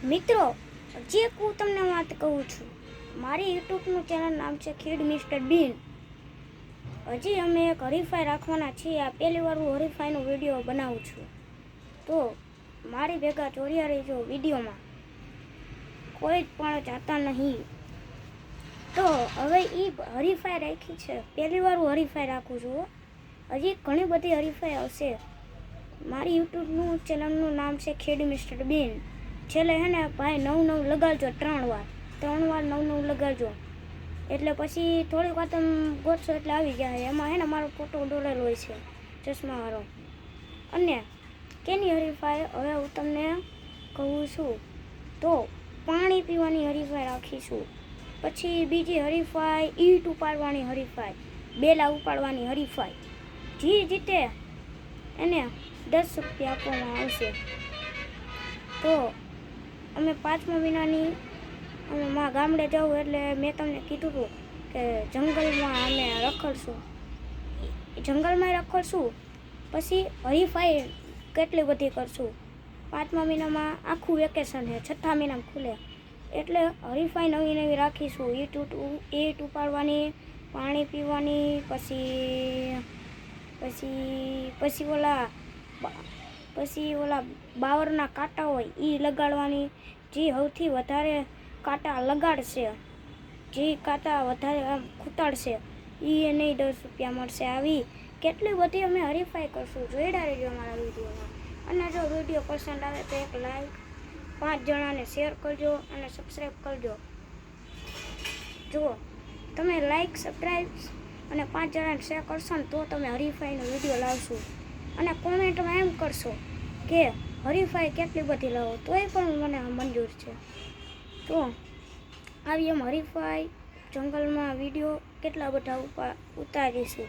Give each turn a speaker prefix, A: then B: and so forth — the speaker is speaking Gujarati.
A: મિત્રો, હજી એક હું તમને વાત કહું છું. મારી યુટ્યુબનું ચેનલ નામ છે ખીડ મિસ્ટર બીન. હજી અમે એક હરીફાઈ રાખવાના છીએ. આ પહેલી વાર હું હરીફાઈનો વિડીયો બનાવું છું. તો મારી ભેગા ચોર્યા રહીજો વિડીયોમાં. કોઈ જ પણ જાતા નહીં. તો હવે એ હરીફાઈ રાખી છે. પહેલી વાર હું હરીફાઈ રાખું છું. હજી ઘણી બધી હરીફાઈ આવશે. મારી યુટ્યુબનું ચેનલનું નામ છે ખીડ મિસ્ટર બીન. છેલ્લે હે ને ભાઈ 9 લગાડજો 3 વાર 9 લગાડજો. એટલે પછી થોડીક વાર તમે ગોતશો એટલે આવી જાય. એમાં હે ને મારો ફોટો દોરેલો હોય છે ચશ્માવાળો. અને કેની હરીફાઈ હવે હું તમને કહું છું. તો પાણી પીવાની હરીફાઈ રાખીશું. પછી બીજી હરીફાઈ ઈંટ ઉપાડવાની હરીફાઈ, બેલા ઉપાડવાની હરીફાઈ. જે જીતે એને 10 રૂપિયા આપવામાં આવશે. તો અમે 5મા મહિનાની અમે ગામડે જવું એટલે મેં તમને કીધું હતું કે જંગલમાં અમે રખડશું. જંગલમાં રખડશું. પછી હરીફાઈ કેટલી બધી કરશું. 5મા મહિનામાં આખું વેકેશન છે, 6થા મહિનામાં ખુલે. એટલે હરીફાઈ નવી રાખીશું. ઈંટ ઉપાડવાની, પાણી પીવાની, પછી ઓલા બાવરના કાંટા હોય એ લગાડવાની. જે સૌથી વધારે કાંટા લગાડશે, જે કાંટા વધારે ખૂતાડશે એને 10 રૂપિયા મળશે. આવી કેટલી બધી અમે હરીફાઈ કરશું. જોઈડા રહેજો અમારા વિડીયોમાં. અને જો વિડીયો પસંદ આવે તો એક લાઈક, 5 જણાને શેર કરજો અને સબસ્ક્રાઈબ કરજો. જુઓ, તમે લાઈક, સબસ્ક્રાઈબ અને 5 જણાને શેર કરશો ને તો તમે હરીફાઈનો વિડીયો લાવશું. અને કોમેન્ટમાં એમ કરશો કે હરીફાઈ કેટલી બધી લાવો, તોય પણ મને મંજૂર છે. તો આવી એમ હરીફાઈ જંગલમાં વિડીયો કેટલા બધા ઉતારીશું.